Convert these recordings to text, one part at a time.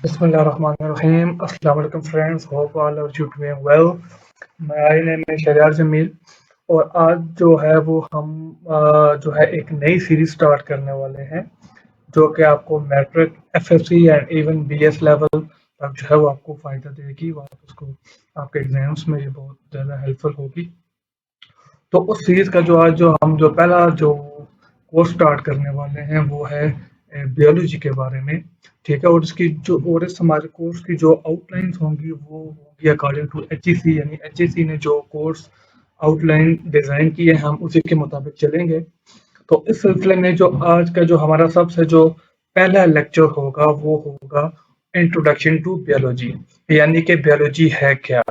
Bismillahirrahmanirrahim. Assalamu alaikum friends. Hope all are you doing well. My name is Shahriar Jameel और आज जो है वो हम जो है एक नई सीरीज स्टार्ट करने वाले हैं जो कि आपको matric FSc and even BS level तक जो है वो आपको फायदा देगी। वो आप उसको आपके एग्जाम्स में ये बहुत ज़्यादा हेल्पफुल होगी। तो उस सीरीज का जो आज जो पहला जो कोर्स स्टार्ट करने वाले हैं वो है बायोलॉजी के बारे में। ठीक है, और इस हमारे कोर्स की जो आउटलाइंस होंगी वो होंगी अकॉर्डिंग टू एचईसी, यानी एचईसी ने जो कोर्स आउटलाइन डिजाइन की है हम उसी के मुताबिक चलेंगे। तो इस सिलसिले में जो आज का जो हमारा सबसे जो पहला लेक्चर होगा वो होगा इंट्रोडक्शन टू बायोलॉजी, यानी कि बायोलॉजी है क्या।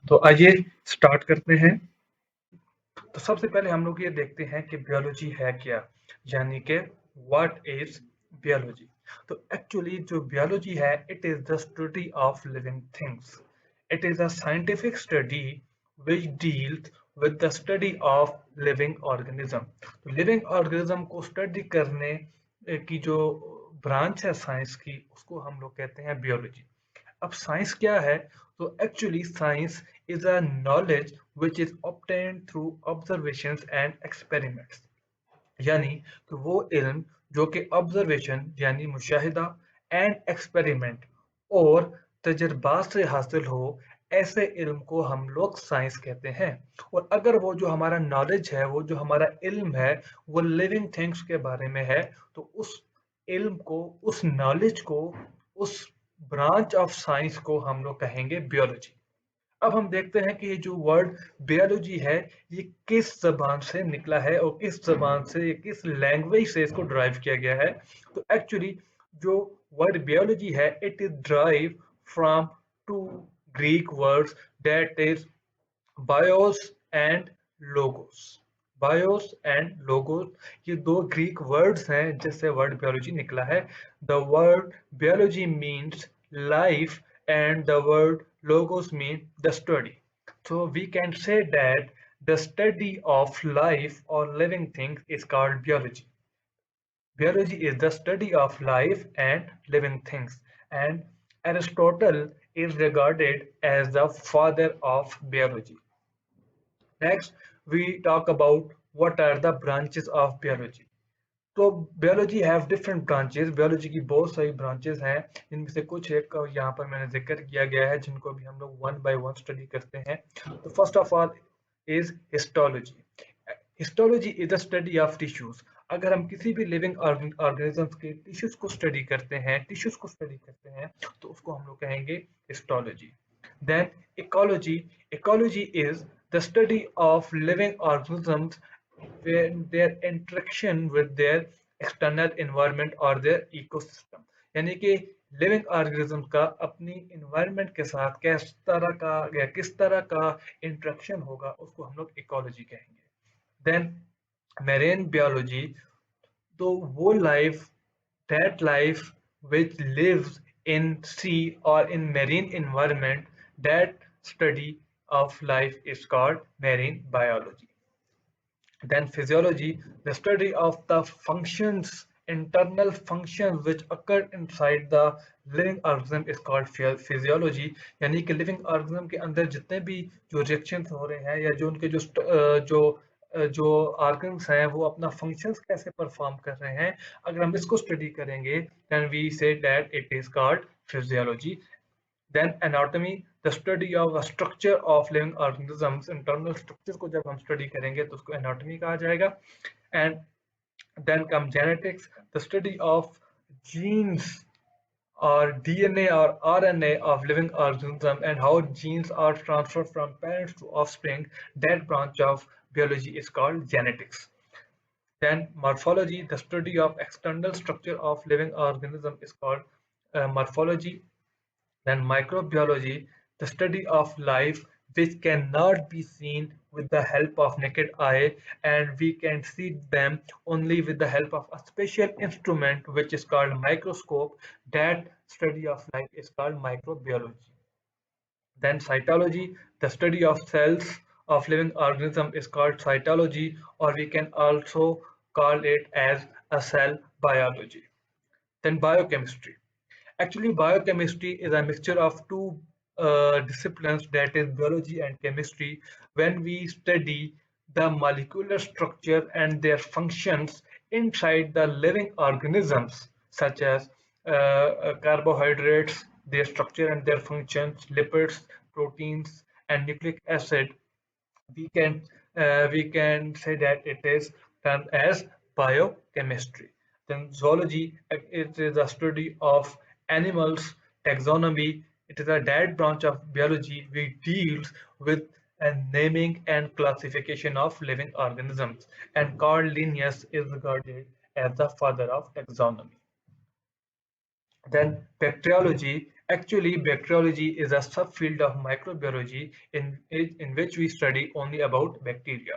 तो आइए स्टार्ट करते हैं। तो सबसे पहले हम लोग ये देखते हैं कि बायोलॉजी है क्या, यानी कि व्हाट इज बायोलॉजी। तो एक्चुअली जो बायोलॉजी है, it is the study of living things. It is a scientific study which deals with the study of living organism। तो लिविंग ऑर्गेनिज्म को स्टडी करने की जो ब्रांच है साइंस की, उसको हम लोग कहते हैं बायोलॉजी। अब साइंस क्या है? तो actually science is a knowledge which is obtained through observations and experiments, यानी कि वो इल्म जो कि ऑब्जर्वेशन यानी मुशाहिदा एंड एक्सपेरिमेंट और तजर्बात से हासिल हो, ऐसे इल्म को हम लोग साइंस कहते हैं। और अगर वो जो हमारा नॉलेज है, वो जो हमारा इल्म है, वो लिविंग थिंग्स के बारे में है, तो उस इल्म को, उस नॉलेज को, उस ब्रांच ऑफ साइंस को हम लोग कहेंगे बायोलॉजी। अब हम देखते हैं कि ये जो वर्ड बायोलॉजी है, ये किस जबान से निकला है और किस जबान से, किस लैंग्वेज से इसको ड्राइव किया गया है। तो एक्चुअली जो वर्ड बायोलॉजी है, it is drive from two Greek words, that is bios and logos. Bios and logos, ये दो ग्रीक वर्ड्स हैं जिससे वर्ड बायोलॉजी निकला है। The word biology means life and the word logos mean the study. So we can say that the study of life or living things is called biology. Biology is the study of life and living things, and Aristotle is regarded as the father of biology. Next, we talk about what are the branches of biology. तो biology have different branches. Biology की बहुत सारी branches हैं, इनमें से कुछ एक का यहाँ पर मैंने जिक्र किया गया है, जिनको भी हम लोग वन बाय वन स्टडी करते हैं। तो first of all is histology. Histology is the study of tissues. अगर हम किसी भी लिविंग ऑर्गेनिजम्स के टिश्यूज को स्टडी करते हैं, तो उसको हम लोग कहेंगे histology. Then ecology. Ecology is the study of living organisms their interaction with their external environment or their ecosystem, यानी कि लिविंग ऑर्गेनिज्म का अपनी इन्वायरमेंट के साथ किस तरह का इंटरेक्शन होगा, उसको हम लोग इकोलॉजी कहेंगे। देन मैरीन बायोलॉजी, तो वो life, that life which lives in sea or in marine environment, that study of life is called marine biology. Then physiology, the study of the functions, internal functions which occur inside the living organism is called physiology। यानी कि living organism के अंदर जितने भी जो reactions हो रहे हैं, या जो उनके जो ऑर्गन्स हैं वो अपना फंक्शंस कैसे परफॉर्म कर रहे हैं, अगर हम इसको स्टडी करेंगे, then we say that it is called physiology। Then anatomy, the study of the structure of living organisms. Internal structure को जब हम स्टडी करेंगे तो उसको एनाटॉमी कहा जाएगा। And then come genetics, the study of genes or DNA or RNA of living organism and how genes are transferred from parents to offspring. That branch of biology is called genetics. Then morphology, the study of external structure of living organism is called morphology. Then microbiology, the study of life which cannot be seen with the help of naked eye, and we can see them only with the help of a special instrument which is called microscope. That study of life is called microbiology. Then cytology, the study of cells of living organism is called cytology, or we can also call it as a cell biology. Then biochemistry. Actually, biochemistry is a mixture of two disciplines, that is biology and chemistry. When we study the molecular structure and their functions inside the living organisms, such as carbohydrates, their structure and their functions, lipids, proteins, and nucleic acid, we can say that it is termed as biochemistry. Then zoology, it is a study of animals. Taxonomy, it is a direct branch of biology which deals with naming and classification of living organisms. And Carl Linnaeus is regarded as the father of taxonomy. Then bacteriology. Actually, bacteriology is a subfield of microbiology in which we study only about bacteria.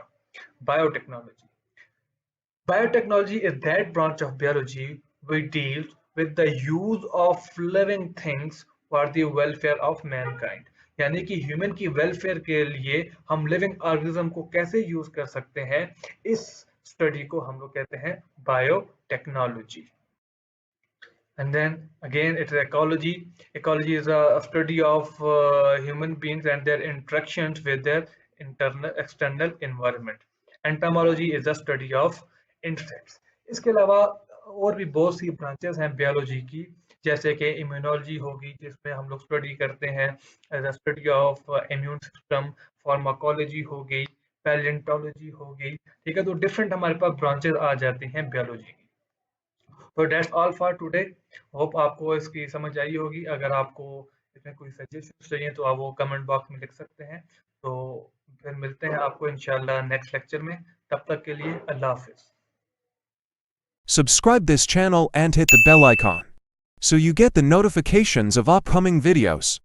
Biotechnology. Biotechnology is that branch of biology which deals with the use of living things for the welfare of mankind. यानी कि human की welfare के लिए हम living organism को कैसे use कर सकते हैं, इस स्टडी को हम लोग कहते हैं biotechnology. And then again, it's ecology. Ecology is a study of human beings and their interactions with their internal external environment. Entomology is the study of insects. इसके अलावा और भी बहुत सी ब्रांचेस हैं बियोलॉजी की, जैसे कि इम्यूनोलॉजी होगी जिसमें हम लोग स्टडी करते हैं as a study of immune system. Pharmacology हो गई, पैलियोंटोलॉजी हो गई. ठीक है, तो डिफरेंट हमारे पास ब्रांचेस आ जाती हैं बियोलॉजी की. तो that's all for today. Hope आपको इसकी समझ आई होगी. अगर आपको इसमें कोई सजेशन चाहिए तो आप वो कमेंट बॉक्स में लिख सकते हैं. तो फिर मिलते हैं आपको इंशाल्लाह नेक्स्ट लेक्चर में. तब तक के लिए अल्लाह हाफिज. Subscribe this channel and hit the bell icon so you get the notifications of upcoming videos.